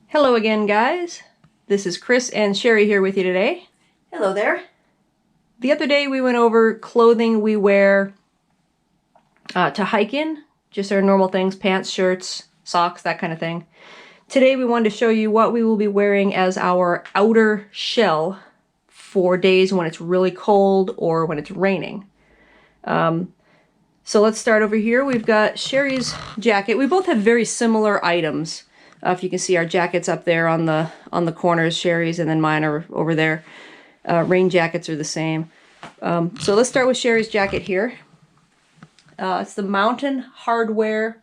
Hello again, guys. This is Chris and Sherry here with you today. Hello there. The other day we went over clothing we wear to hike in, just our normal things, pants, shirts, socks, that kind of thing. Today we wanted to show you what we will be wearing as our outer shell for days when it's really cold or when it's raining. So let's start over here. We've got Sherry's jacket. We both have very similar items. If you can see our jackets up there on the corners, Sherry's, and then mine are over there. Rain jackets are the same. So let's start with Sherry's jacket here. It's the Mountain Hardwear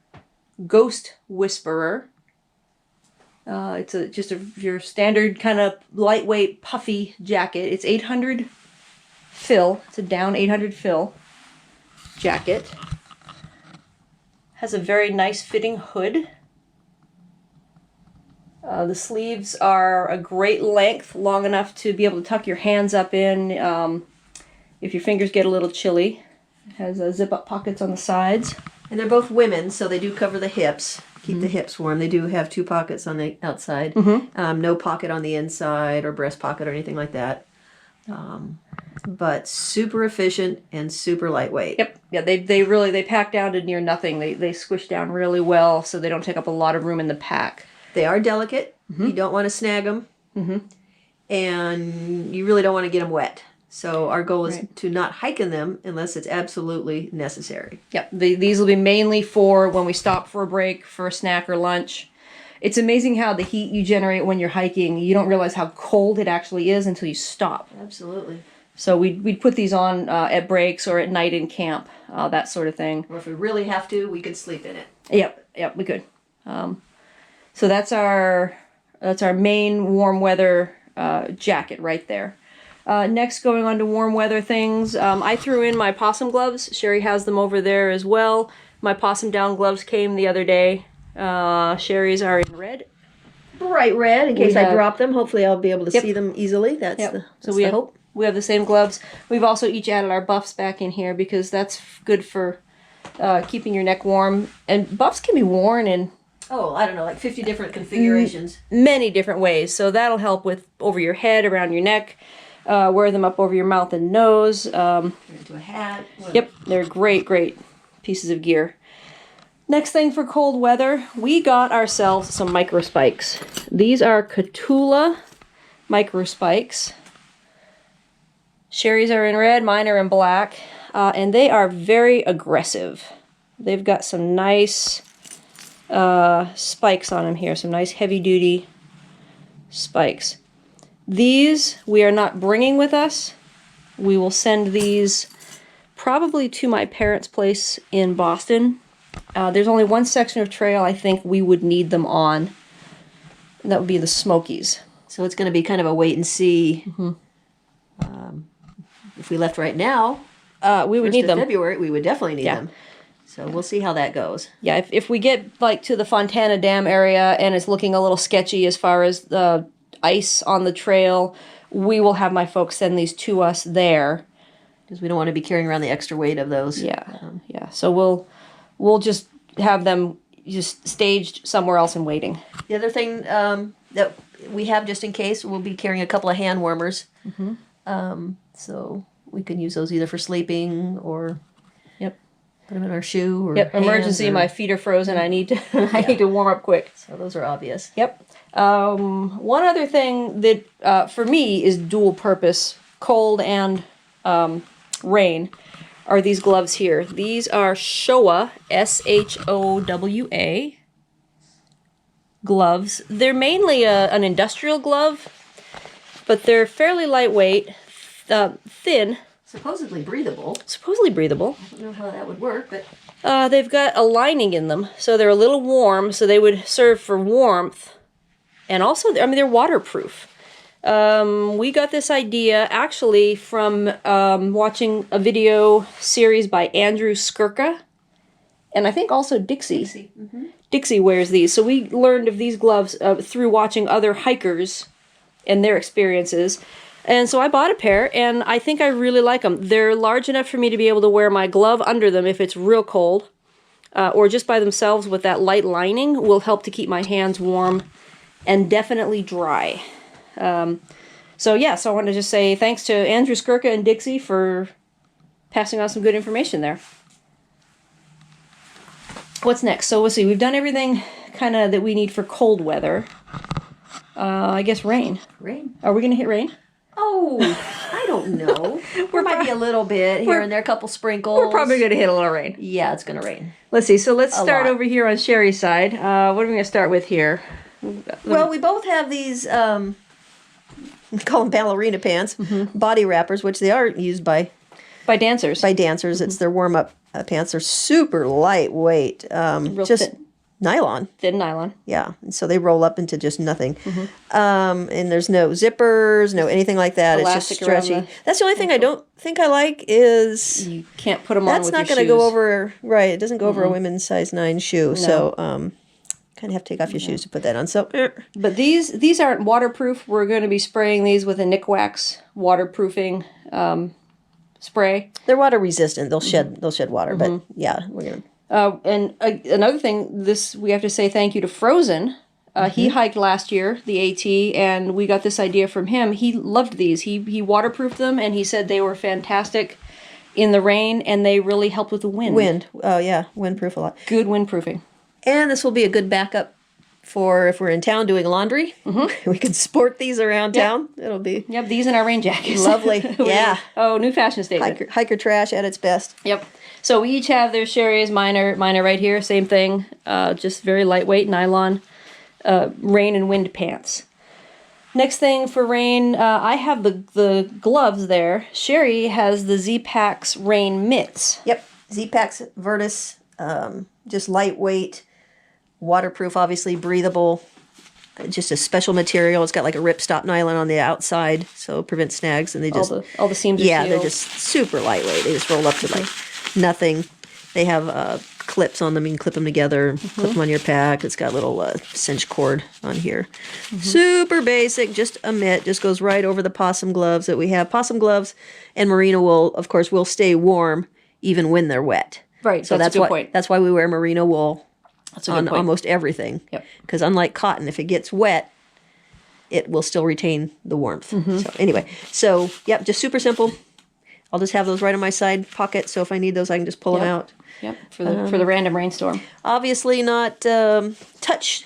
Ghost Whisperer. It's just your standard kind of lightweight, puffy jacket. It's 800 fill. It's a down 800 fill jacket. Has a very nice fitting hood. The sleeves are a great length, long enough to be able to tuck your hands up in if your fingers get a little chilly. It has zip-up pockets on the sides. And they're both women, so they do cover the hips, keep the hips warm. They do have 2 pockets on the outside, no pocket on the inside or breast pocket or anything like that. But super efficient and super lightweight. Yep, yeah, they pack down to near nothing. They squish down really well, so they don't take up a lot of room in the pack. They are delicate. You don't want to snag them. And you really don't want to get them wet. So our goal is to not hike in them unless it's absolutely necessary. Yep, these will be mainly for when we stop for a break, for a snack or lunch. It's amazing how the heat you generate when you're hiking, you don't realize how cold it actually is until you stop. Absolutely. So we'd put these on at breaks or at night in camp, that sort of thing. Or if we really have to, we could sleep in it. Yep, we could. So that's our main warm weather jacket right there. Next, going on to warm weather things, I threw in my possum gloves. Sherry has them over there as well. My possum down gloves came the other day. Sherry's are in red. Bright red, in case I drop them. Hopefully I'll be able to see them easily. That's the hope. We have the same gloves. We've also each added our buffs back in here because that's good for keeping your neck warm. And buffs can be worn in... Oh, I don't know, like 50 different configurations. Many different ways. So that'll help with over your head, around your neck. Wear them up over your mouth and nose. Into a hat. Yep, they're great pieces of gear. Next thing for cold weather, we got ourselves some micro spikes. These are Catula micro spikes. Sherry's are in red, mine are in black, and they are very aggressive. They've got some nice spikes on them here, some nice heavy-duty spikes. These we are not bringing with us. We will send these probably to my parents' place in Boston. There's only one section of trail I think we would need them on, and that would be the Smokies. So it's going to be kind of a wait and see. If we left right now, we would need them. February, we would definitely need them. So we'll see how that goes. Yeah, if we get like to the Fontana Dam area and it's looking a little sketchy as far as the ice on the trail, we will have my folks send these to us there. Because we don't want to be carrying around the extra weight of those. Yeah. So we'll just have them just staged somewhere else and waiting. The other thing that we have just in case, we'll be carrying a couple of hand warmers. So we can use those either for sleeping or put them in our shoe. Or emergency. My feet are frozen. I need to warm up quick. So those are obvious. Yep. One other thing that for me is dual purpose, cold and rain, are these gloves here. These are Showa, S-H-O-W-A gloves. They're mainly an industrial glove, but they're fairly lightweight, thin. Supposedly breathable. I don't know how that would work, but... they've got a lining in them, so they're a little warm, so they would serve for warmth. And also, I mean, they're waterproof. We got this idea actually from watching a video series by Andrew Skurka, and I think also Dixie. Dixie wears these. So we learned of these gloves through watching other hikers and their experiences. And so I bought a pair, and I think I really like them. They're large enough for me to be able to wear my glove under them if it's real cold, or just by themselves with that light lining will help to keep my hands warm and definitely dry. So yeah, so I want to just say thanks to Andrew, Skurka, and Dixie for passing on some good information there. What's next? So we'll see. We've done everything kind of that we need for cold weather. I guess rain. Rain. Are we going to hit rain? Oh, I don't know. There might be a little bit here and there, a couple sprinkles. We're probably going to hit a little rain. Yeah, it's going to rain. Let's see. So let's start over here on Sherry's side. What are we going to start with here? Well, we both have these, we call them ballerina pants, body wrappers, which they are used by dancers. By dancers. It's their warm-up pants. They're super lightweight. Just thin. Nylon. Thin nylon. Yeah. And so they roll up into just nothing. And there's no zippers, no anything like that. Elastic it's just stretchy. around That's the only thing I don't think I like is... You can't put them on with your shoes. That's not going to go over... Right. It doesn't go over a women's size 9 shoe. No. So kind of have to take off your shoes to put that on. So, But these aren't waterproof. We're going to be spraying these with a Nick Wax waterproofing spray. They're water resistant. They'll shed water. But yeah, we're going to... And another thing, we have to say thank you to Frozen. He hiked last year, the AT, and we got this idea from him. He loved these. He waterproofed them, and he said they were fantastic in the rain, and they really helped with the wind. Oh, yeah. Windproof a lot. Good windproofing. And this will be a good backup for if we're in town doing laundry. We can sport these around town. It'll be... Yep, these and our rain jackets. Lovely. Yeah. Oh, new fashion statement. Hiker trash at its best. Yep. So we each have their Sherry's, mine are right here, same thing, just very lightweight nylon rain and wind pants. Next thing for rain, I have the gloves there. Sherry has the Z-Packs rain mitts. Yep, Z-Packs Vertus, just lightweight, waterproof, obviously breathable, just a special material. It's got like a ripstop nylon on the outside, so it prevents snags, and they just... All the seams are yeah, sealed. they're just super lightweight. They just roll up to like nothing. They have clips on them. You can clip them together, clip them on your pack. It's got a little cinch cord on here. Super basic, just a mitt. Just goes right over the possum gloves that we have. Possum gloves and merino wool, of course, will stay warm even when they're wet. Right, so that's a good point. That's why we wear merino wool That's a good on point. almost everything. Yep. Because unlike cotton, if it gets wet, it will still retain the warmth. So anyway, so yep, just super simple. I'll just have those right in my side pocket, so if I need those, I can just pull them out. Yep, for the random rainstorm. Obviously not touch.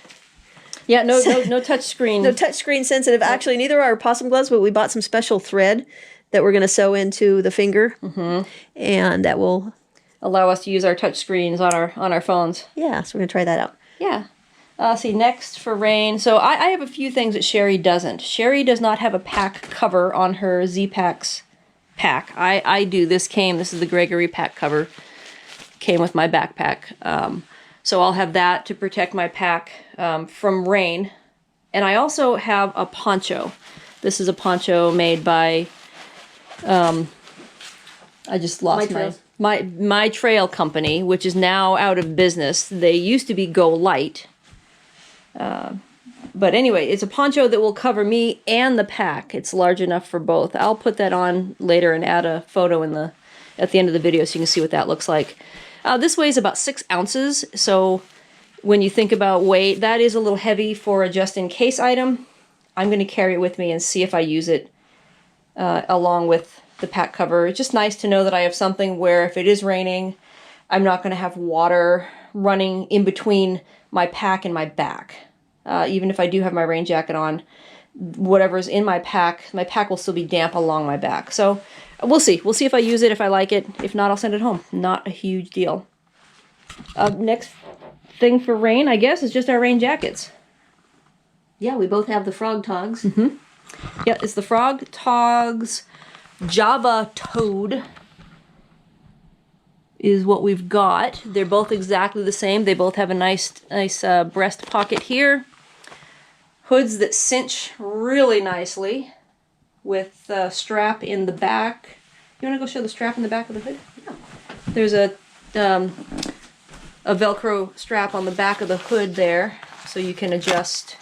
Yeah, no touch screen. No touch screen sensitive. Actually, neither are possum gloves, but we bought some special thread that we're going to sew into the finger, and that will allow us to use our touch screens on our phones. Yeah, so we're going to try that out. Yeah. See, next for rain. So I have a few things that Sherry doesn't. Sherry does not have a pack cover on her Z-Packs pack. I do. This is the Gregory pack cover. Came with my backpack. So I'll have that to protect my pack from rain. And I also have a poncho. This is a poncho made by, I just lost my trail company, which is now out of business. They used to be Go Light. But anyway, it's a poncho that will cover me and the pack. It's large enough for both. I'll put that on later and add a photo at the end of the video so you can see what that looks like. This weighs about 6 ounces, so when you think about weight, that is a little heavy for a just-in-case item. I'm going to carry it with me and see if I use it along with the pack cover. It's just nice to know that I have something where if it is raining, I'm not going to have water running in between my pack and my back. Even if I do have my rain jacket on, whatever's in my pack will still be damp along my back. So we'll see. We'll see if I use it, if I like it. If not, I'll send it home. Not a huge deal. Next thing for rain, I guess, is just our rain jackets. Yeah, we both have the Frog Togs. Yeah, it's the Frog Togs Java Toad is what we've got. They're both exactly the same. They both have a nice breast pocket here. Hoods that cinch really nicely with a strap in the back. You want to go show the strap in the back of the hood? Yeah. There's a Velcro strap on the back of the hood there, so you can adjust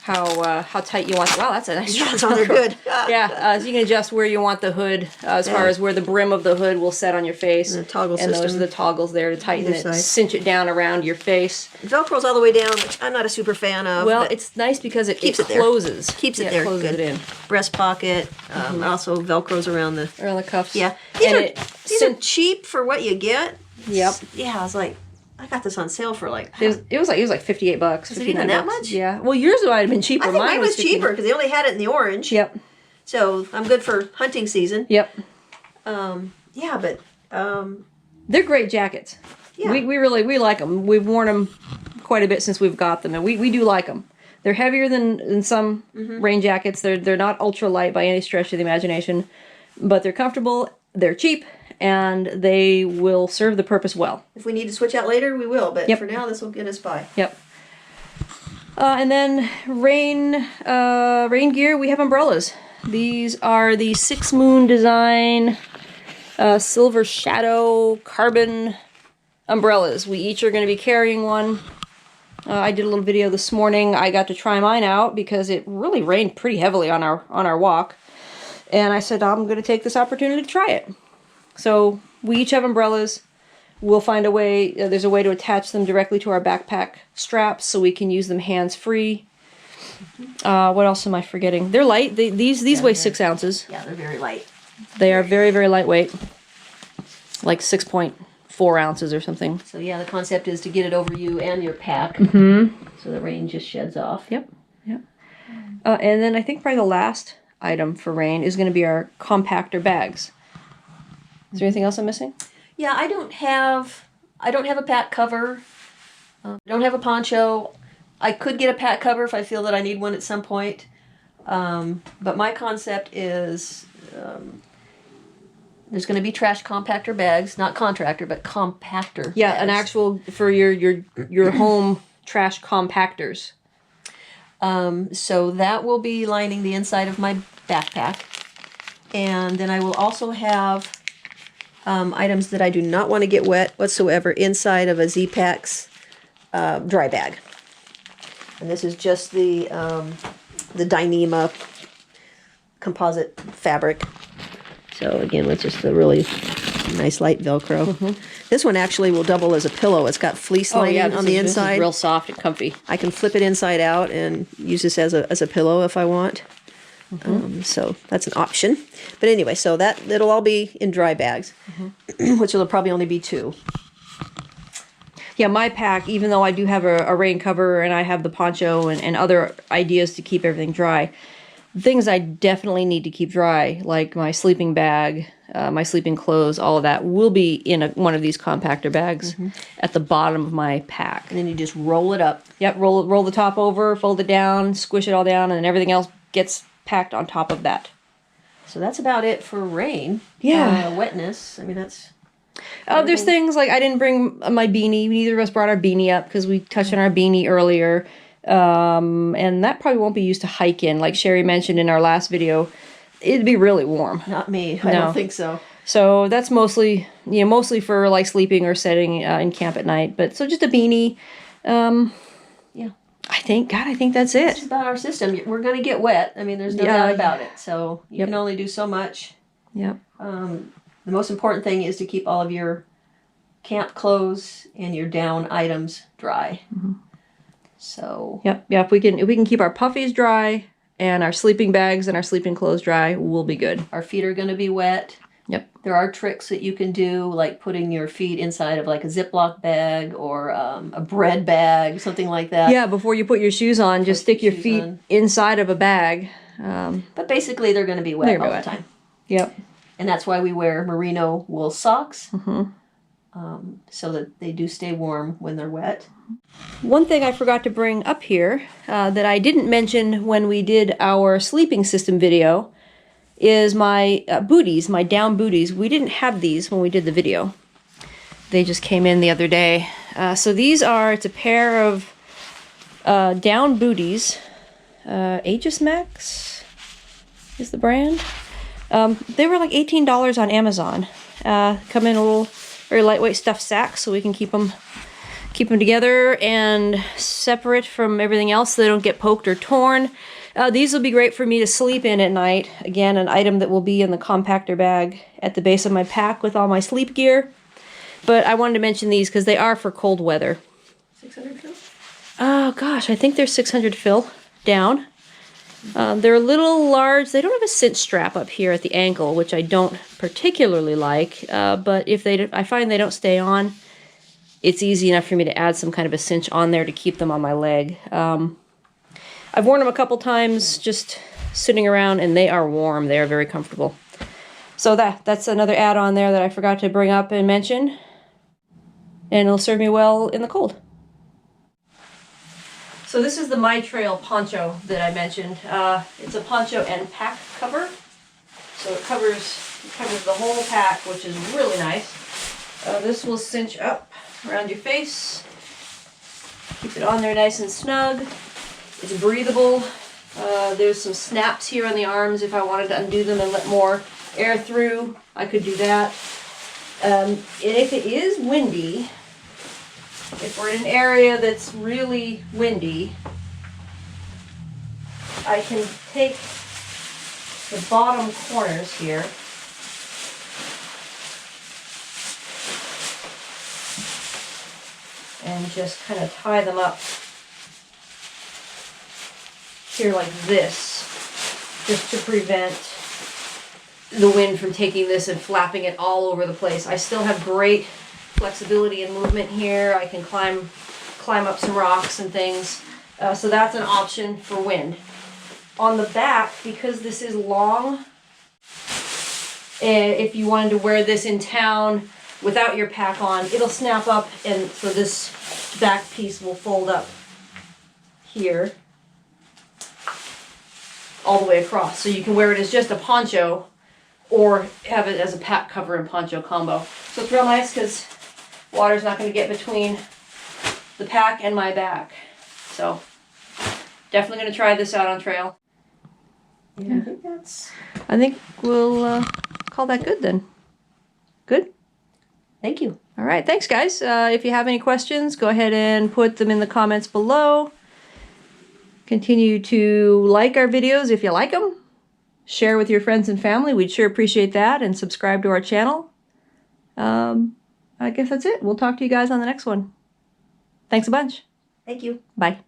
how tight you want it. Wow, that's a nice That's on there good. Yeah, so you can adjust where you want the hood as far as where the brim of the hood will set on your face. And the toggle and those system. are the toggles there to tighten Either it, side. cinch it down around your face. Velcro's all the way down, which I'm not a super fan of. Well, but it's nice because it keeps it there. closes. Keeps it Yeah, there. closes Good. it in. Breast pocket. Also Velcro's around the. Around the cuffs. Yeah. And These are cheap for what you get. Yep. Yeah, I was like, I got this on sale for like. It was like $58. Is it even that $59. much? Yeah. Well, yours might have been cheaper. I think mine was 15. cheaper because they only had it in the orange. Yep. So I'm good for hunting season. Yep. Yeah, but They're great jackets. Yeah. We like them. We've worn them quite a bit since we've got them, and we do like them. They're heavier than some rain jackets. They're not ultra light by any stretch of the imagination, but they're comfortable. They're cheap, and they will serve the purpose well. if we need to switch out later, we will. But Yep. for now, this will get us by. Yep. And then rain gear. We have umbrellas. These are the 6 Moon Design Silver Shadow Carbon umbrellas. We each are going to be carrying one. I did a little video this morning. I got to try mine out because it really rained pretty heavily on our walk. And I said, I'm going to take this opportunity to try it. So we each have umbrellas. We'll find a way, there's a way to attach them directly to our backpack straps so we can use them hands-free. What else am I forgetting? They're light. These weigh 6 ounces. Yeah, they're very light. They are very, very lightweight. Like 6.4 ounces or something. So yeah, the concept is to get it over you and your pack. So the rain just sheds off. Yep. Yep. And then I think probably the last item for rain is going to be our compactor bags. Is there anything else I'm missing? Yeah, I don't have a pack cover. I don't have a poncho. I could get a pack cover if I feel that I need one at some point. But my concept is there's going to be trash compactor bags, not contractor, but compactor. Yeah, bags. an actual for your home trash compactors. So that will be lining the inside of my backpack. And then I will also have items that I do not want to get wet whatsoever inside of a Z-Packs dry bag. And this is just the Dyneema composite fabric. So again, with just a really nice light Velcro. This one actually will double as a pillow. It's got fleece lining on the inside. This is real soft and comfy. I can flip it inside out and use this as a pillow if I want. So that's an option. But anyway, so it'll all be in dry bags, which will probably only be 2. Yeah, my pack, even though I do have a rain cover and I have the poncho and other ideas to keep everything dry, things I definitely need to keep dry, like my sleeping bag, my sleeping clothes, all of that, will be in one of these compactor bags at the bottom of my pack. And then you just roll it up. Yep, roll the top over, fold it down, squish it all down, and then everything else gets packed on top of that. So that's about it for rain. Yeah. Wetness. I mean, that's... There's things like I didn't bring my beanie. Neither of us brought our beanie up because we touched on our beanie earlier. And that probably won't be used to hike in. Like Sherry mentioned in our last video, it'd be really warm. Not me. I don't think so. So that's mostly for like sleeping or setting in camp at night. But so just a beanie. Yeah. I think that's it. That's about our system. We're going to get wet. I mean, there's no doubt about it. So you can only do so much. Yep. The most important thing is to keep all of your camp clothes and your down items dry. So Yep. If we can keep our puffies dry and our sleeping bags and our sleeping clothes dry, we'll be good. our feet are going to be wet. Yep. There are tricks that you can do, like putting your feet inside of like a Ziploc bag or a bread bag, something like that. Yeah, before you put your shoes on, just stick your shoes feet on. inside of a bag. But basically, they're going to be wet all the time. Yep. And that's why we wear merino wool socks, so that they do stay warm when they're wet. One thing I forgot to bring up here that I didn't mention when we did our sleeping system video is my booties, my down booties. We didn't have these when we did the video. They just came in the other day. So it's a pair of down booties. Aegis Max is the brand. They were like $18 on Amazon. Come in a little very lightweight stuffed sack, so we can keep them Keep them together and separate from everything else so they don't get poked or torn. These will be great for me to sleep in at night. Again, an item that will be in the compactor bag at the base of my pack with all my sleep gear. But I wanted to mention these because they are for cold weather. 600 fill? Oh gosh, I think they're 600 fill down. They're a little large. They don't have a cinch strap up here at the ankle, which I don't particularly like. But if I find they don't stay on, it's easy enough for me to add some kind of a cinch on there to keep them on my leg. I've worn them a couple times just sitting around, and they are warm. They are very comfortable. So that's another add-on there that I forgot to bring up and mention. And it'll serve me well in the cold. So this is the My Trail poncho that I mentioned. It's a poncho and pack cover. So it covers the whole pack, which is really nice. This will cinch up around your face. Keep it on there nice and snug. It's breathable. There's some snaps here on the arms. If I wanted to undo them and let more air through, I could do that. And if it is windy, if we're in an area that's really windy, I can take the bottom corners here and just kind of tie them up here like this, just to prevent the wind from taking this and flapping it all over the place. I still have great flexibility and movement here. I can climb up some rocks and things. So that's an option for wind. On the back, because this is long, if you wanted to wear this in town without your pack on, it'll snap up, and so this back piece will fold up here all the way across. So you can wear it as just a poncho or have it as a pack cover and poncho combo. So it's real nice because water's not going to get between the pack and my back. So definitely going to try this out on trail. Yeah, I think we'll call that good then. Good? Thank you. All right, thanks guys. If you have any questions, go ahead and put them in the comments below. Continue to like our videos if you like them. Share with your friends and family. We'd sure appreciate that. And subscribe to our channel. I guess that's it. We'll talk to you guys on the next one. Thanks a bunch. Thank you. Bye.